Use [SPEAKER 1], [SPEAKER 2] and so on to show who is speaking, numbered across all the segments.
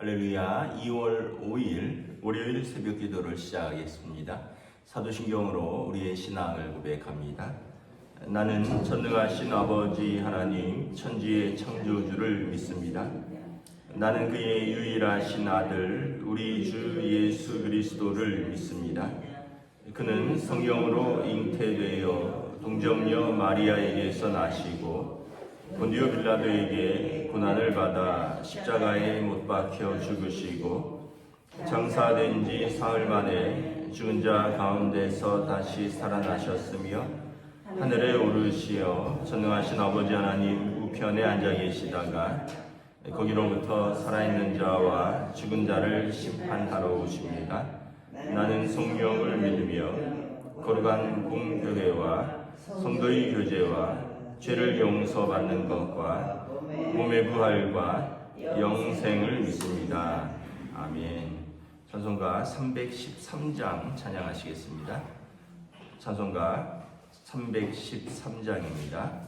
[SPEAKER 1] 할렐루야. 2월 5일 월요일 새벽 기도를 시작하겠습니다. 사도신경으로 우리의 신앙을 고백합니다. 나는 전능하신 아버지 하나님 천지의 창조주를 믿습니다. 나는 그의 유일하신 아들 우리 주 예수 그리스도를 믿습니다. 그는 성령으로 잉태되어 동정녀 마리아에게서 나시고 본디오 빌라도에게 고난을 받아 십자가에 못 박혀 죽으시고 장사된 지 사흘 만에 죽은 자 가운데서 다시 살아나셨으며 하늘에 오르시어 전능하신 아버지 하나님 우편에 앉아 계시다가 거기로부터 살아있는 자와 죽은 자를 심판하러 오십니다. 나는 성령을 믿으며 거룩한 공교회와 성도의 교제와 죄를 용서받는 것과 몸의 부활과 영생을 믿습니다. 아멘. 찬송가 313장 찬양하시겠습니다. 찬송가 313장입니다.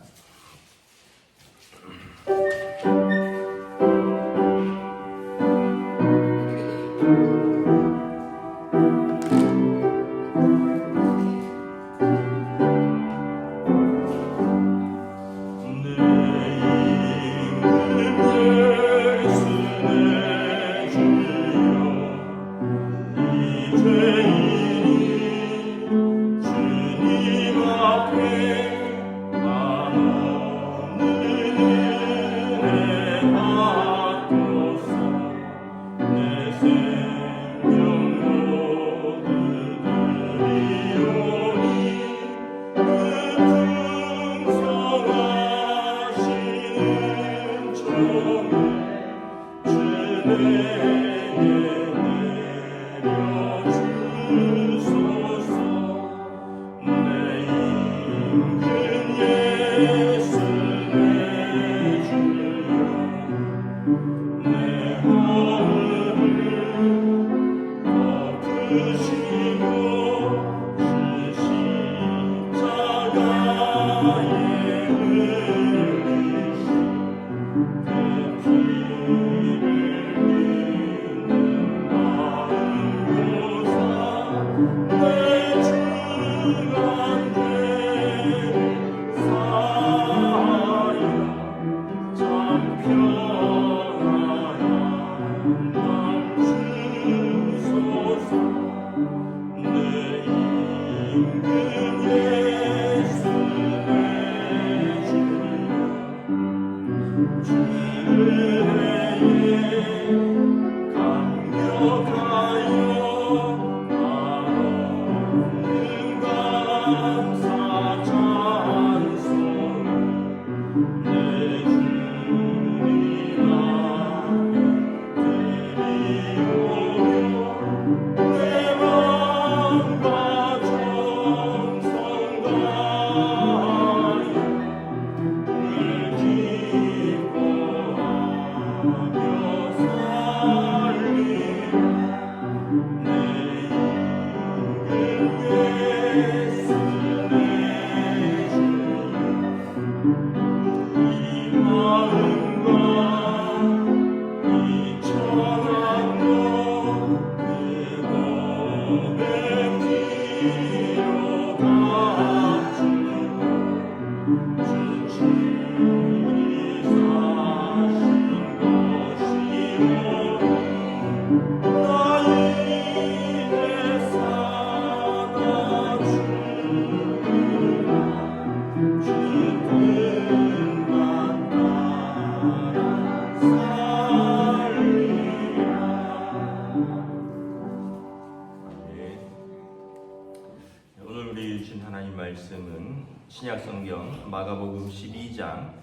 [SPEAKER 1] 말씀은 신약성경 마가복음 12장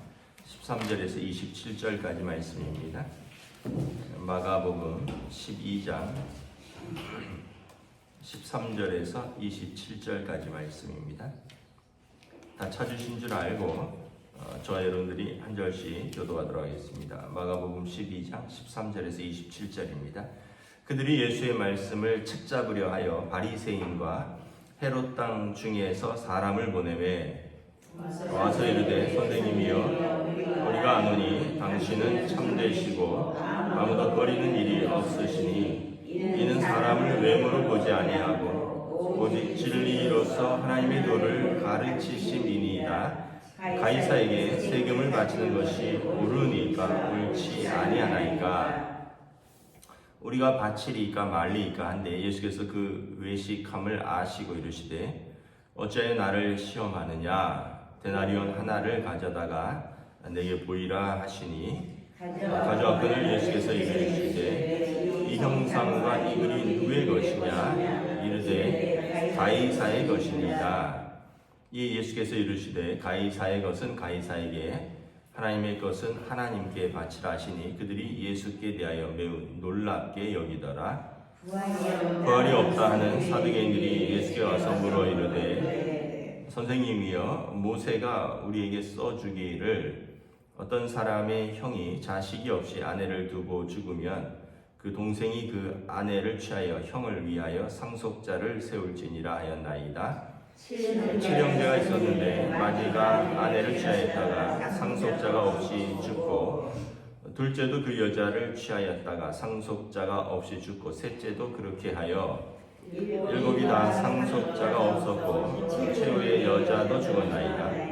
[SPEAKER 1] 13절에서 27절까지 말씀입니다. 마가복음 12장 13절에서 27절까지 말씀입니다. 다 찾으신 줄 알고 저와 여러분들이 한 절씩 교도하도록 하겠습니다. 마가복음 12장 13절에서 27절입니다. 그들이 예수의 말씀을 책잡으려 하여 바리새인과 헤롯 땅 중에서 사람을 보내매 와서 이르되 선생님이여 우리가 아노니 당신은 참되시고 아무도 거리는 일이 없으시니 이는 사람을 외모로 보지 아니하고 오직 진리로서 하나님의 도를 가르치심이니이다. 가이사에게 세금을 바치는 것이 옳으니까 옳지 아니하나이까. 우리가 바치리이까 말리이까 한데 예수께서 그 외식함을 아시고 이르시되 어찌하여 나를 시험하느냐. 데나리온 하나를 가져다가 내게 보이라 하시니 가져왔거늘 예수께서 이르시되 이 형상과 이 글이 누구의 것이냐. 이르되 가이사의 것이니이다. 이 예수께서 이르시되 가이사의 것은 가이사에게 하나님의 것은 하나님께 바치라 하시니 그들이 예수께 대하여 매우 놀랍게 여기더라. 부활이 없다 하는 사두개인들이 예수께 와서 물어 이르되 선생님이여 모세가 우리에게 써주기를 어떤 사람의 형이 자식이 없이 아내를 두고 죽으면 그 동생이 그 아내를 취하여 형을 위하여 상속자를 세울지니라 하였나이다. 7형제가 있었는데 마지가 아내를 취하였다가 상속자가 없이 죽고 둘째도 그 여자를 취하였다가 상속자가 없이 죽고 셋째도 그렇게 하여 7이 다 상속자가 없었고 최후의 여자도 죽었나이다.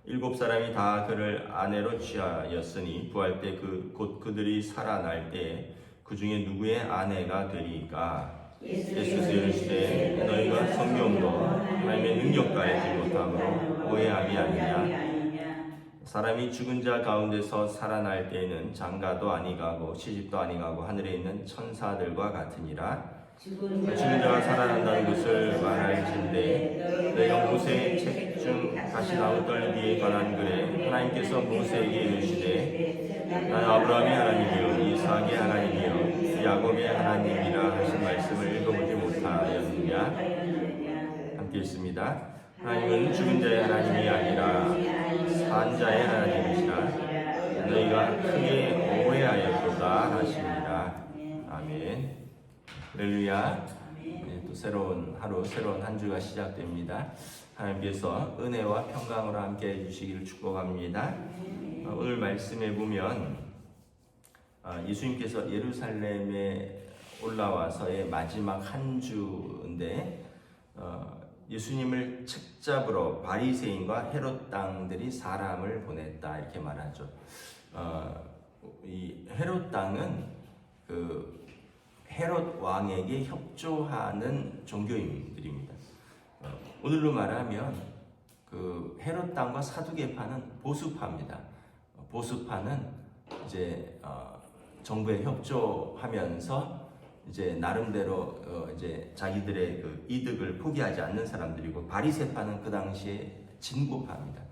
[SPEAKER 1] 7사람이 다 그를 아내로 취하였으니 부활 때 곧 그들이 살아날 때 그 중에 누구의 아내가 되리까? 예수께서 이르시되 너희가 성경도 하나님의 능력도 알지 못함으로 오해함이 아니냐. 사람이 죽은 자 가운데서 살아날 때에는 장가도 아니가고 시집도 아니가고 하늘에 있는 천사들과 같으니라. 죽은 자가 살아난다는 것을 말할진대 내가 모세의 책 중 다시 나오던 이에 관한 글에 하나님께서 모세에게 이르시되 나는 아브라함의 하나님이요 이삭의 하나님이요 야곱의 하나님이라 하신 말씀을 읽어보지 못하였느냐. 함께 읽습니다. 하나님은 죽은 자의 하나님이 아니라 산 자의 하나님이시라. 너희가 크게 오해하였도다 하시니라. 아멘. 할렐루야. 또 새로운 하루, 새로운 한 주가 시작됩니다. 하나님께서 은혜와 평강으로 함께 해주시기를 축복합니다. 오늘 말씀에 보면 예수님께서 예루살렘에 올라와서의 마지막 한 주인데 예수님을 책잡으러 바리새인과 헤롯 당들이 사람을 보냈다 이렇게 말하죠. 이 헤롯 당은 그 헤롯 왕에게 협조하는 종교인들입니다. 오늘로 말하면 그 헤롯 당과 사두개파는 보수파입니다. 보수파는 이제 정부에 협조하면서 이제 나름대로 이제 자기들의 그 이득을 포기하지 않는 사람들이고 바리새파는 그 당시에 진보파입니다.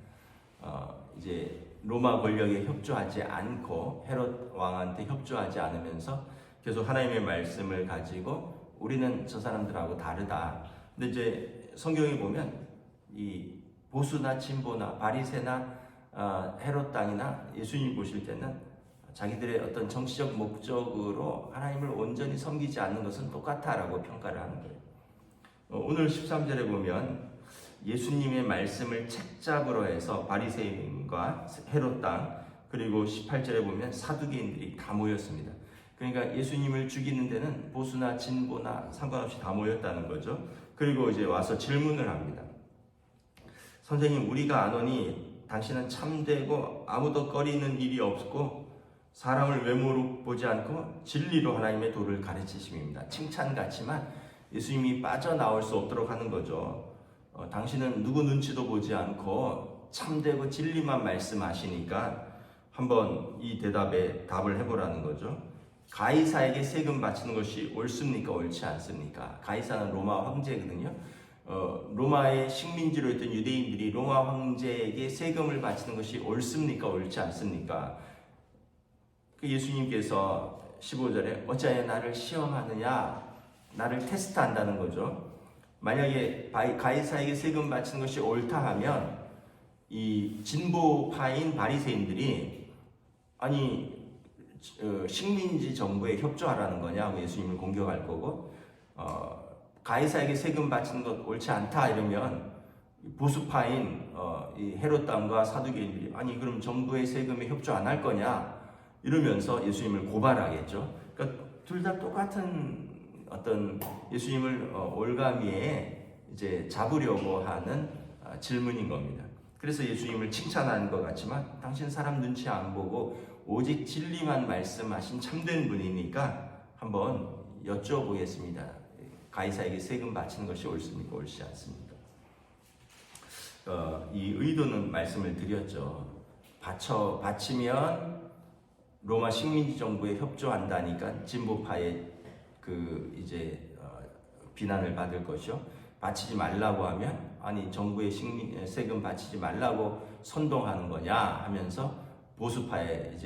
[SPEAKER 1] 이제 로마 권력에 협조하지 않고 헤롯 왕한테 협조하지 않으면서 계속 하나님의 말씀을 가지고 우리는 저 사람들하고 다르다. 근데 이제 성경에 보면 이 보수나 진보나 바리새나 헤롯 당이나 예수님 보실 때는 자기들의 어떤 정치적 목적으로 하나님을 온전히 섬기지 않는 것은 똑같다라고 평가를 하는 거예요. 오늘 13절에 보면 예수님의 말씀을 책잡으로 해서 바리새인과 헤롯 당 그리고 18절에 보면 사두개인들이 다 모였습니다. 그러니까 예수님을 죽이는 데는 보수나 진보나 상관없이 다 모였다는 거죠. 그리고 이제 와서 질문을 합니다. 선생님, 우리가 아노니 당신은 참되고 아무도 꺼리는 일이 없고 사람을 외모로 보지 않고 진리로 하나님의 도를 가르치심입니다. 칭찬 같지만 예수님이 빠져나올 수 없도록 하는 거죠. 당신은 누구 눈치도 보지 않고 참되고 진리만 말씀하시니까 한번 이 대답에 답을 해보라는 거죠. 가이사에게 세금 바치는 것이 옳습니까? 옳지 않습니까? 가이사는 로마 황제거든요. 로마의 식민지로 있던 유대인들이 로마 황제에게 세금을 바치는 것이 옳습니까? 옳지 않습니까? 예수님께서 15절에 어찌하여 나를 시험하느냐? 나를 테스트한다는 거죠. 만약에 가이사에게 세금 바치는 것이 옳다 하면 이 진보파인 바리새인들이 아니 식민지 정부에 협조하라는 거냐고 예수님을 공격할 거고 가이사에게 세금 바치는 것 옳지 않다 이러면 보수파인 이 헤롯 당과 사두개인들이 아니 그럼 정부의 세금에 협조 안 할 거냐 이러면서 예수님을 고발하겠죠. 그러니까 둘 다 똑같은 어떤 예수님을 올가미에 이제 잡으려고 하는 질문인 겁니다. 그래서 예수님을 칭찬하는 것 같지만 당신 사람 눈치 안 보고 오직 진리만 말씀하신 참된 분이니까 한번 여쭤보겠습니다. 가이사에게 세금 바치는 것이 옳습니까? 옳지 않습니까? 이 의도는 말씀을 드렸죠. 바치면 로마 식민지 정부에 협조한다니까 진보파의 비난을 받을 것이요. 바치지 말라고 하면 아니 정부의 세금 바치지 말라고 선동하는 거냐 하면서 보수파의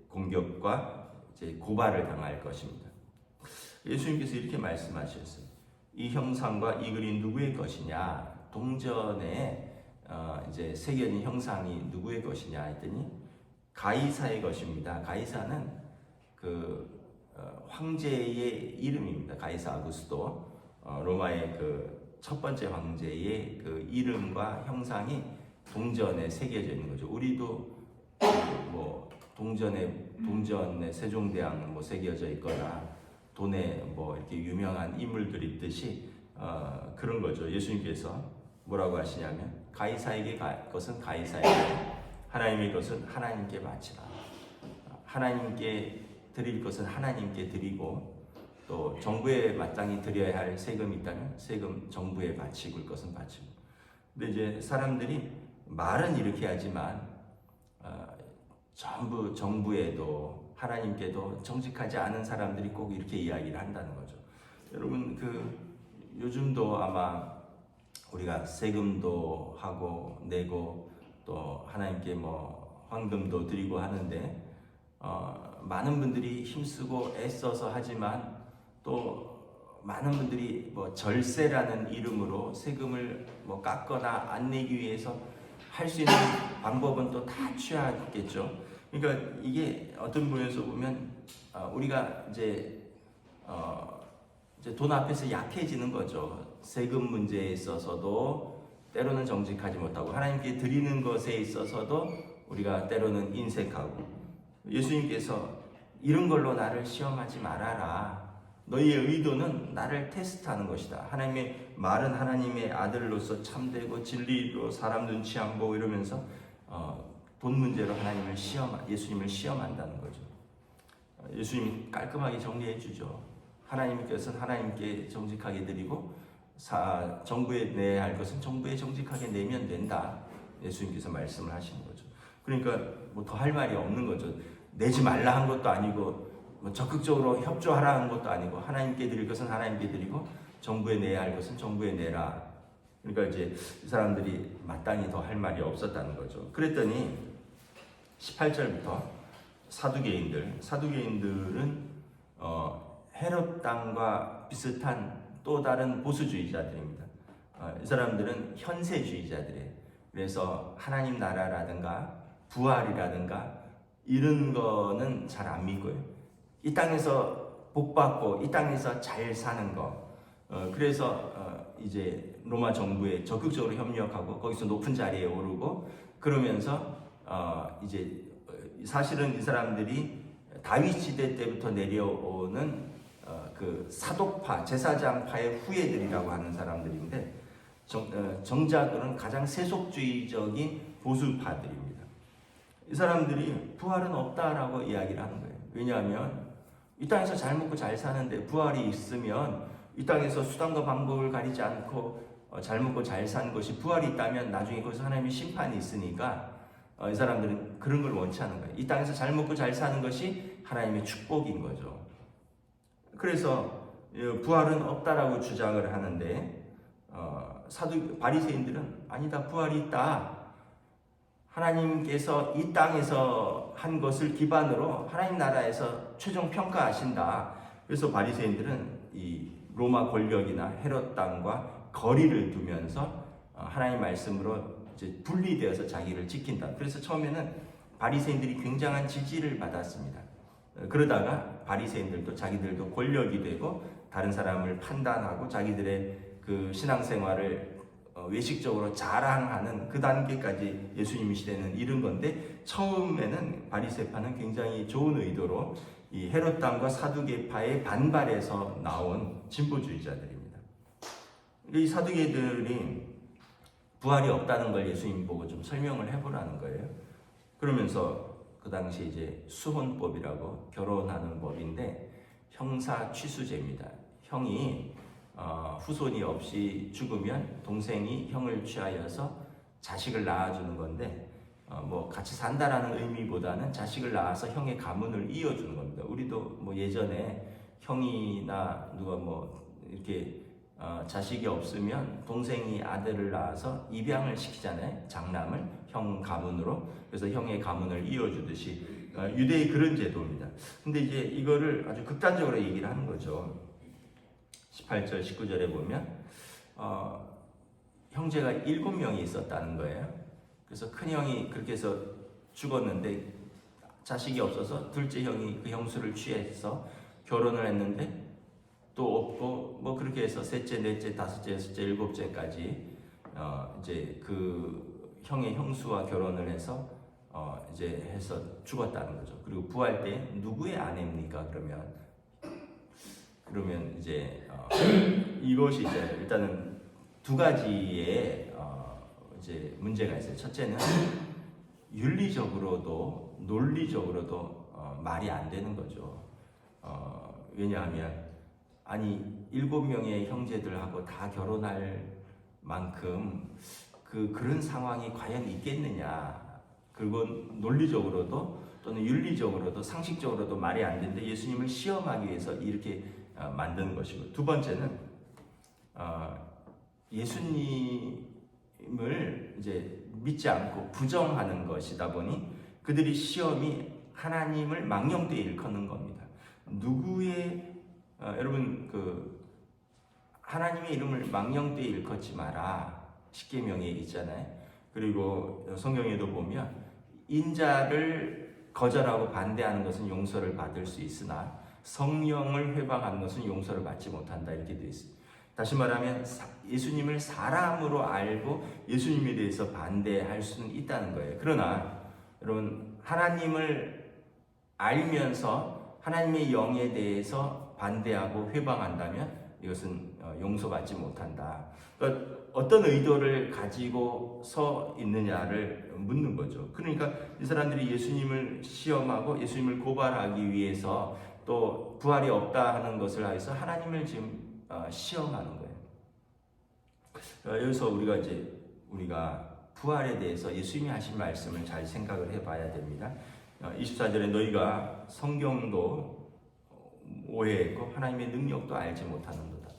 [SPEAKER 1] 공격과 고발을 당할 것입니다. 예수님께서 이렇게 말씀하셨어요. 이 형상과 이 그림 누구의 것이냐? 동전에 새겨진 형상이 누구의 것이냐 했더니 가이사의 것입니다. 가이사는 황제의 이름입니다. 가이사 아구스도 로마의 첫 번째 황제의 이름과 형상이 동전에 새겨져 있는 거죠. 우리도 동전에 세종대왕 새겨져 있거나 돈에 이렇게 유명한 인물들 있듯이 그런 거죠. 예수님께서 뭐라고 하시냐면 가이사에게 것은 가이사에게, 하나님의 것은 하나님께 바치라. 하나님께 드릴 것은 하나님께 드리고 또 정부에 마땅히 드려야 할 세금이 있다면 세금 정부에 바치고 것은 바치고. 근데 이제 사람들이 말은 이렇게 하지만 전부 정부에도 하나님께도 정직하지 않은 사람들이 꼭 이렇게 이야기를 한다는 거죠. 여러분 요즘도 아마 우리가 세금도 하고 내고 또 하나님께 황금도 드리고 하는데 많은 분들이 힘쓰고 애써서 하지만 또 많은 분들이 절세라는 이름으로 세금을 깎거나 안 내기 위해서 할 수 있는 방법은 또 다 취하겠죠. 그러니까 이게 어떤 부분에서 보면 우리가 이제 돈 앞에서 약해지는 거죠. 세금 문제에 있어서도 때로는 정직하지 못하고 하나님께 드리는 것에 있어서도 우리가 때로는 인색하고 예수님께서 이런 걸로 나를 시험하지 말아라. 너희의 의도는 나를 테스트하는 것이다. 하나님의 말은 하나님의 아들로서 참되고 진리로 사람 눈치 안 보고 이러면서 돈 문제로 예수님을 시험한다는 거죠. 예수님이 깔끔하게 정리해 주죠. 하나님의 것은 하나님께 정직하게 드리고 정부에 내야 할 것은 정부에 정직하게 내면 된다. 예수님께서 말씀을 하시는 거죠. 그러니까 더 할 말이 없는 거죠. 내지 말라 한 것도 아니고 적극적으로 협조하라 한 것도 아니고 하나님께 드릴 것은 하나님께 드리고 정부에 내야 할 것은 정부에 내라. 그러니까 이제 이 사람들이 마땅히 더 할 말이 없었다는 거죠. 그랬더니 18절부터 사두개인들은 헤롯 당과 비슷한 또 다른 보수주의자들입니다. 이 사람들은 현세주의자들이에요. 그래서 하나님 나라라든가 부활이라든가 이런 거는 잘 안 믿고요. 이 땅에서 복 받고 이 땅에서 잘 사는 거. 그래서 이제 로마 정부에 적극적으로 협력하고 거기서 높은 자리에 오르고 그러면서 이제 사실은 이 사람들이 다윗 시대 때부터 내려오는 사독파, 제사장파의 후예들이라고 하는 사람들인데 정작으로는 가장 세속주의적인 보수파들입니다. 이 사람들이 부활은 없다라고 이야기를 하는 거예요. 왜냐하면 이 땅에서 잘 먹고 잘 사는데 부활이 있으면 이 땅에서 수단과 방법을 가리지 않고 잘 먹고 잘 사는 것이 부활이 있다면 나중에 거기서 하나님의 심판이 있으니까 이 사람들은 그런 걸 원치 않는 거예요. 이 땅에서 잘 먹고 잘 사는 것이 하나님의 축복인 거죠. 그래서 부활은 없다라고 주장을 하는데 바리새인들은 아니다, 부활이 있다. 하나님께서 이 땅에서 한 것을 기반으로 하나님 나라에서 최종 평가하신다. 그래서 바리새인들은 이 로마 권력이나 헤롯 땅과 거리를 두면서 하나님 말씀으로 이제 분리되어서 자기를 지킨다. 그래서 처음에는 바리새인들이 굉장한 지지를 받았습니다. 그러다가 바리새인들도 자기들도 권력이 되고 다른 사람을 판단하고 자기들의 신앙생활을 외식적으로 자랑하는 그 단계까지 예수님 시대는 이른 건데, 처음에는 바리새파는 굉장히 좋은 의도로 이 헤롯당과 사두개파의 반발에서 나온 진보주의자들입니다. 이 사두개들이 부활이 없다는 걸 예수님 보고 좀 설명을 해보라는 거예요. 그러면서 그 당시 이제 수혼법이라고 결혼하는 법인데 형사 취수제입니다. 형이 후손이 없이 죽으면 동생이 형을 취하여서 자식을 낳아주는 건데, 뭐 같이 산다라는 의미보다는 자식을 낳아서 형의 가문을 이어주는 겁니다. 우리도 뭐 예전에 형이나 누가 뭐 이렇게 자식이 없으면 동생이 아들을 낳아서 입양을 시키잖아요. 장남을 형 가문으로. 그래서 형의 가문을 이어주듯이 유대의 그런 제도입니다. 근데 이제 이거를 아주 극단적으로 얘기를 하는 거죠. 18절, 19절에 보면 형제가 7명이 있었다는 거예요. 그래서 큰 형이 그렇게 해서 죽었는데 자식이 없어서 둘째 형이 그 형수를 취해서 결혼을 했는데 또 없고, 뭐 그렇게 해서 셋째, 넷째, 다섯째, 여섯째, 일곱째까지 이제 그 형의 형수와 결혼을 해서 이제 해서 죽었다는 거죠. 그리고 부활 때 누구의 아내입니까? 그러면 이제 이것이 이제 일단은 두 가지의 이제 문제가 있어요. 첫째는 윤리적으로도 논리적으로도 말이 안 되는 거죠. 왜냐하면 아니 7명의 형제들하고 다 결혼할 만큼 그런 상황이 과연 있겠느냐. 그건 논리적으로도 또는 윤리적으로도 상식적으로도 말이 안 되는데 예수님을 시험하기 위해서 이렇게 만드는 것이고, 두 번째는 예수님을 이제 믿지 않고 부정하는 것이다 보니 그들이 시험이 하나님을 망령되이 일컫는 겁니다. 여러분 하나님의 이름을 망령되이 일컫지 마라 십계명에 있잖아요. 그리고 성경에도 보면 인자를 거절하고 반대하는 것은 용서를 받을 수 있으나 성령을 회방하는 것은 용서를 받지 못한다, 이렇게 되어 있습니다. 다시 말하면 예수님을 사람으로 알고 예수님에 대해서 반대할 수는 있다는 거예요. 그러나 여러분, 하나님을 알면서 하나님의 영에 대해서 반대하고 회방한다면 이것은 용서받지 못한다. 그러니까 어떤 의도를 가지고 서 있느냐를 묻는 거죠. 그러니까 이 사람들이 예수님을 시험하고 예수님을 고발하기 위해서 또 부활이 없다 하는 것을 해서 하나님을 지금 시험하는 거예요. 여기서 우리가 부활에 대해서 예수님이 하신 말씀을 잘 생각을 해봐야 됩니다. 24절에 너희가 성경도 오해했고 하나님의 능력도 알지 못하는도다.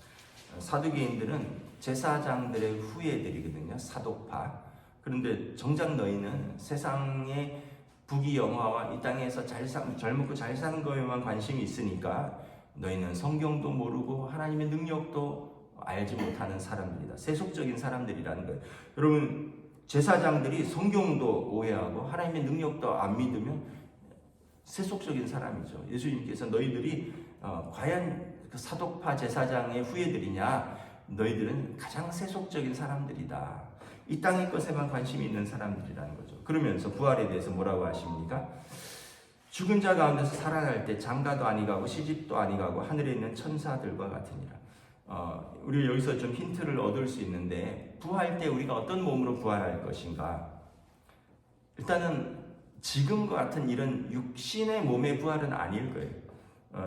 [SPEAKER 1] 사두개인들은 제사장들의 후예들이거든요. 사독파. 그런데 정작 너희는 세상의 부귀영화와 이 땅에서 잘 먹고 잘 사는 거에만 관심이 있으니까 너희는 성경도 모르고 하나님의 능력도 알지 못하는 사람들이다. 세속적인 사람들이라는 거예요. 여러분, 제사장들이 성경도 오해하고 하나님의 능력도 안 믿으면 세속적인 사람이죠. 예수님께서 너희들이 과연 그 사독파 제사장의 후예들이냐? 너희들은 가장 세속적인 사람들이다. 이 땅의 것에만 관심이 있는 사람들이라는 거죠. 그러면서 부활에 대해서 뭐라고 하십니까? 죽은 자 가운데서 살아날 때 장가도 아니 가고 시집도 아니 가고 하늘에 있는 천사들과 같으니라. 우리 여기서 좀 힌트를 얻을 수 있는데, 부활 때 우리가 어떤 몸으로 부활할 것인가? 일단은 지금과 같은 이런 육신의 몸의 부활은 아닐 거예요.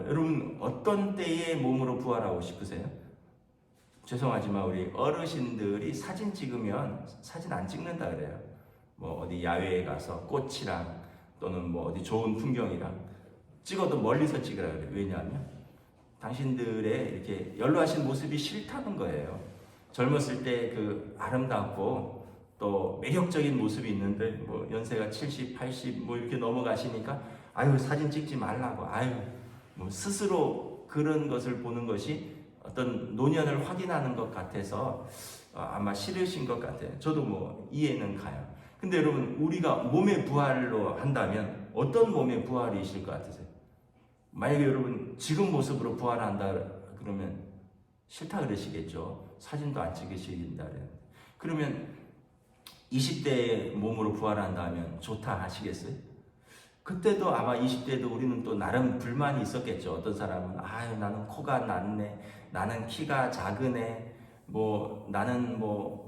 [SPEAKER 1] 여러분, 어떤 때의 몸으로 부활하고 싶으세요? 죄송하지만 우리 어르신들이 사진 찍으면 사진 안 찍는다 그래요. 뭐 어디 야외에 가서 꽃이랑 또는 뭐 어디 좋은 풍경이랑 찍어도 멀리서 찍으라 그래요. 왜냐하면 당신들의 이렇게 연로하신 모습이 싫다는 거예요. 젊었을 때 그 아름답고 또 매력적인 모습이 있는데 뭐 연세가 70, 80 뭐 이렇게 넘어가시니까 아유 사진 찍지 말라고, 아유 뭐 스스로 그런 것을 보는 것이 어떤 노년을 확인하는 것 같아서 아마 싫으신 것 같아요. 저도 뭐 이해는 가요. 근데 여러분, 우리가 몸의 부활로 한다면 어떤 몸의 부활이실 것 같으세요? 만약에 여러분 지금 모습으로 부활한다 그러면 싫다 그러시겠죠. 사진도 안 찍으신다 그래요. 그러면 20대의 몸으로 부활한다면 좋다 하시겠어요? 그때도 아마 20대도 우리는 또 나름 불만이 있었겠죠. 어떤 사람은 아유 나는 코가 낮네, 나는 키가 작으네, 뭐 나는 뭐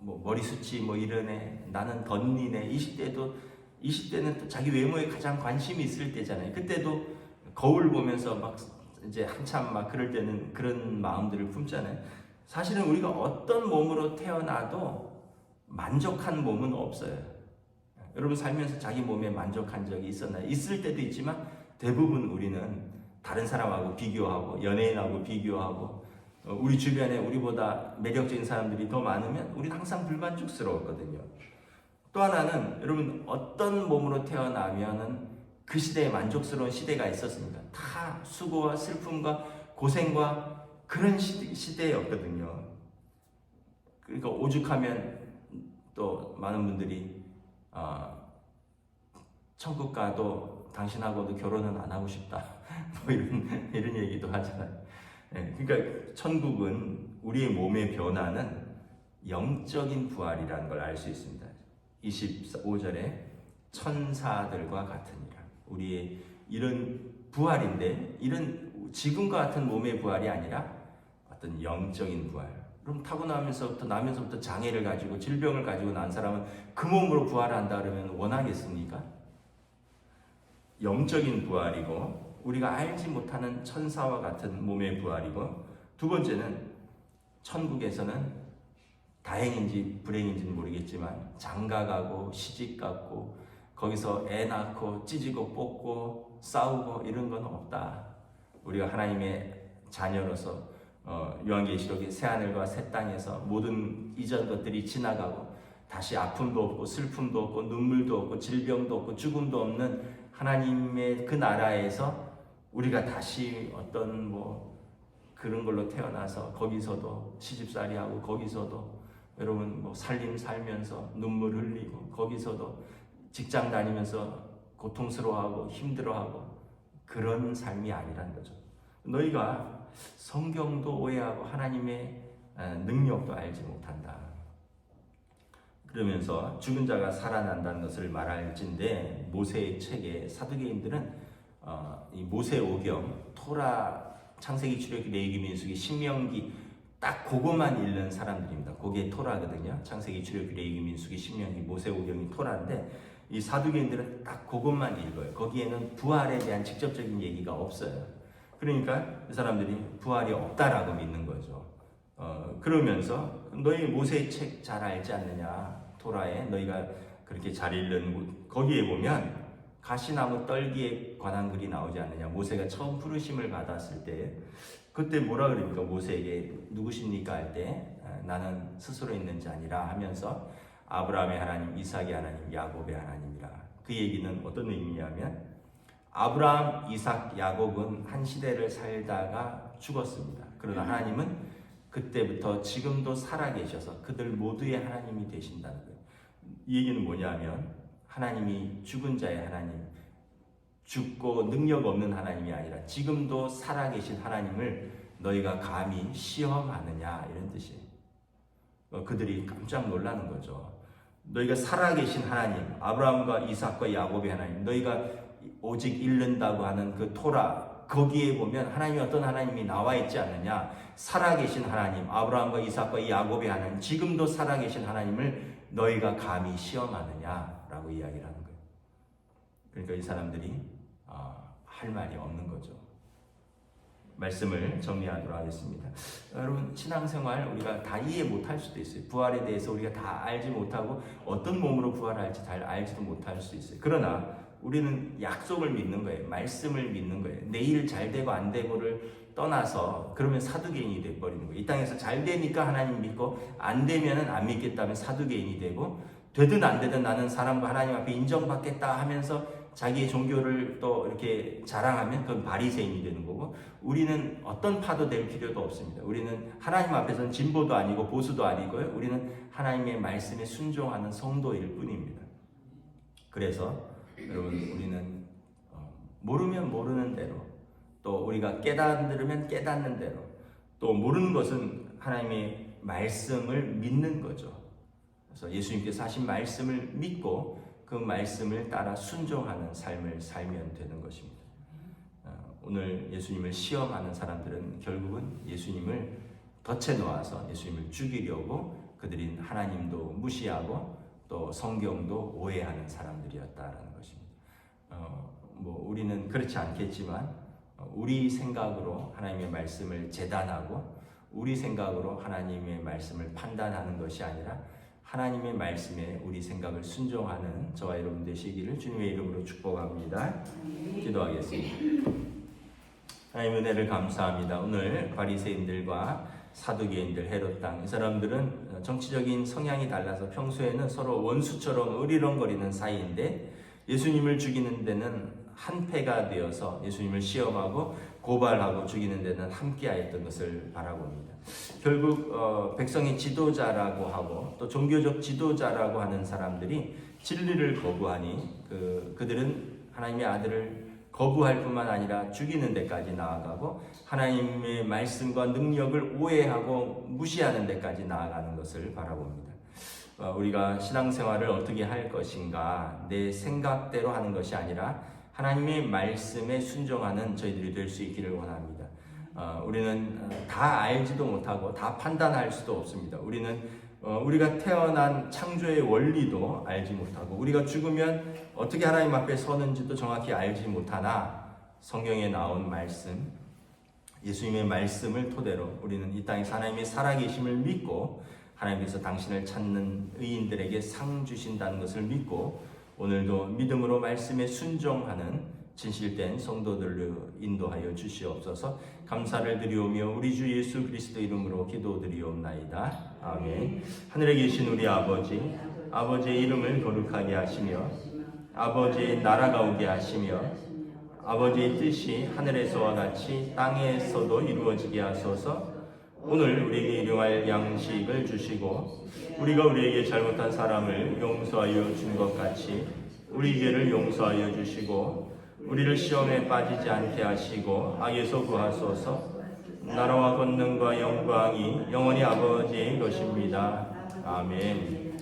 [SPEAKER 1] 머리숱이 뭐 이러네, 나는 덧니네. 20대는 또 자기 외모에 가장 관심이 있을 때잖아요. 그때도 거울 보면서 막 이제 한참 막 그럴 때는 그런 마음들을 품잖아요. 사실은 우리가 어떤 몸으로 태어나도 만족한 몸은 없어요. 여러분 살면서 자기 몸에 만족한 적이 있었나요? 있을 때도 있지만 대부분 우리는 다른 사람하고 비교하고 연예인하고 비교하고 우리 주변에 우리보다 매력적인 사람들이 더 많으면 우리는 항상 불만족스러웠거든요. 또 하나는 여러분 어떤 몸으로 태어나면은 그 시대에 만족스러운 시대가 있었습니다. 다 수고와 슬픔과 고생과 그런 시대였거든요. 그러니까 오죽하면 또 많은 분들이 천국 가도 당신하고도 결혼은 안 하고 싶다 뭐 이런 얘기도 하잖아요. 그러니까 천국은 우리의 몸의 변화는 영적인 부활이라는 걸 알 수 있습니다. 25절에 천사들과 같으니라. 우리의 이런 부활인데 이런 지금과 같은 몸의 부활이 아니라 어떤 영적인 부활. 그럼 나면서부터 장애를 가지고 질병을 가지고 난 사람은 그 몸으로 부활한다 그러면 원하겠습니까? 영적인 부활이고 우리가 알지 못하는 천사와 같은 몸의 부활이고, 두 번째는 천국에서는 다행인지 불행인지는 모르겠지만 장가가고 시집가고 거기서 애 낳고 찢고 뽑고 싸우고 이런 건 없다. 우리가 하나님의 자녀로서 요한계시록의 새하늘과 새 땅에서 모든 이전 것들이 지나가고 다시 아픔도 없고 슬픔도 없고 눈물도 없고 질병도 없고 죽음도 없는 하나님의 그 나라에서 우리가 다시 어떤 그런 걸로 태어나서 거기서도 시집살이하고 거기서도 여러분 살림 살면서 눈물 흘리고 거기서도 직장 다니면서 고통스러워하고 힘들어하고 그런 삶이 아니라는 거죠. 너희가 성경도 오해하고 하나님의 능력도 알지 못한다. 그러면서 죽은 자가 살아난다는 것을 말할진데 모세의 책에 사두개인들은 이 모세오경, 토라, 창세기, 출애굽기, 레위기, 민수기, 신명기 딱 그것만 읽는 사람들입니다. 그게 토라거든요. 창세기, 출애굽기, 레위기, 민수기, 신명기, 모세오경이 토라인데 이 사두개인들은 딱 그것만 읽어요. 거기에는 부활에 대한 직접적인 얘기가 없어요. 그러니까 이 사람들이 부활이 없다라고 믿는 거죠. 그러면서 너희 모세의 책 잘 알지 않느냐? 토라에 너희가 그렇게 잘 읽는 거기에 보면 가시나무 떨기에 관한 글이 나오지 않느냐? 모세가 처음 부르심을 받았을 때 그때 뭐라 그럽니까? 모세에게 누구십니까? 할 때 나는 스스로 있는 자니라 하면서 아브라함의 하나님, 이삭의 하나님, 야곱의 하나님이라. 그 얘기는 어떤 의미냐면 아브라함, 이삭, 야곱은 한 시대를 살다가 죽었습니다. 그러나 하나님은 그때부터 지금도 살아계셔서 그들 모두의 하나님이 되신다는 거예요. 이 얘기는 뭐냐면 하나님이 죽은 자의 하나님, 죽고 능력 없는 하나님이 아니라 지금도 살아계신 하나님을 너희가 감히 시험하느냐 이런 뜻이에요. 그들이 깜짝 놀라는 거죠. 너희가 살아계신 하나님, 아브라함과 이삭과 야곱의 하나님, 너희가 오직 읽는다고 하는 그 토라, 거기에 보면 하나님이 어떤 하나님이 나와 있지 않느냐? 살아계신 하나님, 아브라함과 이삭과 야곱의 하나님, 지금도 살아계신 하나님을 너희가 감히 시험하느냐라고 이야기를 하는 거예요. 그러니까 이 사람들이 할 말이 없는 거죠. 말씀을 정리하도록 하겠습니다. 여러분 신앙생활 우리가 다 이해 못할 수도 있어요. 부활에 대해서 우리가 다 알지 못하고 어떤 몸으로 부활할지 잘 알지도 못할 수 있어요. 그러나 우리는 약속을 믿는 거예요. 말씀을 믿는 거예요. 내일 잘 되고 안 되고를 떠나서 그러면 사두개인이 돼버리는 거예요. 이 땅에서 잘 되니까 하나님 믿고 안 되면은 안 믿겠다면 사두개인이 되고, 되든 안 되든 나는 사람과 하나님 앞에 인정받겠다 하면서 자기의 종교를 또 이렇게 자랑하면 그건 바리새인이 되는 거고, 우리는 어떤 파도 될 필요도 없습니다. 우리는 하나님 앞에서는 진보도 아니고 보수도 아니고요. 우리는 하나님의 말씀에 순종하는 성도일 뿐입니다. 그래서 여러분 우리는 모르면 모르는 대로, 또 우리가 깨달으면 깨닫는 대로, 또 모르는 것은 하나님의 말씀을 믿는 거죠. 그래서 예수님께서 하신 말씀을 믿고 그 말씀을 따라 순종하는 삶을 살면 되는 것입니다. 오늘 예수님을 시험하는 사람들은 결국은 예수님을 덫에 놓아서 예수님을 죽이려고 그들이 하나님도 무시하고 또 성경도 오해하는 사람들이었다라는 것입니다. 우리는 그렇지 않겠지만 우리 생각으로 하나님의 말씀을 재단하고 우리 생각으로 하나님의 말씀을 판단하는 것이 아니라 하나님의 말씀에 우리 생각을 순종하는 저와 여러분 되시기를 주님의 이름으로 축복합니다. 기도하겠습니다. 하나님 은혜를 감사합니다. 오늘 바리새인들과 사두개인들, 헤롯 땅, 이 사람들은 정치적인 성향이 달라서 평소에는 서로 원수처럼 으리렁거리는 사이인데 예수님을 죽이는 데는 한패가 되어서 예수님을 시험하고 고발하고 죽이는 데는 함께하였던 것을 바라봅니다. 결국 백성의 지도자라고 하고 또 종교적 지도자라고 하는 사람들이 진리를 거부하니 그들은 하나님의 아들을 거부할 뿐만 아니라 죽이는 데까지 나아가고 하나님의 말씀과 능력을 오해하고 무시하는 데까지 나아가는 것을 바라봅니다. 우리가 신앙생활을 어떻게 할 것인가, 내 생각대로 하는 것이 아니라 하나님의 말씀에 순종하는 저희들이 될 수 있기를 원합니다. 우리는 다 알지도 못하고 다 판단할 수도 없습니다. 우리는 우리가 태어난 창조의 원리도 알지 못하고 우리가 죽으면 어떻게 하나님 앞에 서는지도 정확히 알지 못하나 성경에 나온 말씀, 예수님의 말씀을 토대로 우리는 이 땅에서 하나님의 살아계심을 믿고 하나님께서 당신을 찾는 의인들에게 상 주신다는 것을 믿고 오늘도 믿음으로 말씀에 순종하는 진실된 성도들로 인도하여 주시옵소서. 감사를 드리오며 우리 주 예수 그리스도 이름으로 기도드리옵나이다. 아멘. 하늘에 계신 우리 아버지, 아버지의 이름을 거룩하게 하시며 아버지의 나라가 오게 하시며 아버지의 뜻이 하늘에서와 같이 땅에서도 이루어지게 하소서. 오늘 우리에게 일용할 양식을 주시고 우리가 우리에게 잘못한 사람을 용서하여 준 것 같이 우리 죄를 용서하여 주시고 우리를 시험에 빠지지 않게 하시고 악에서 구하소서. 나라와 권능과 영광이 영원히 아버지의 것입니다. 아멘.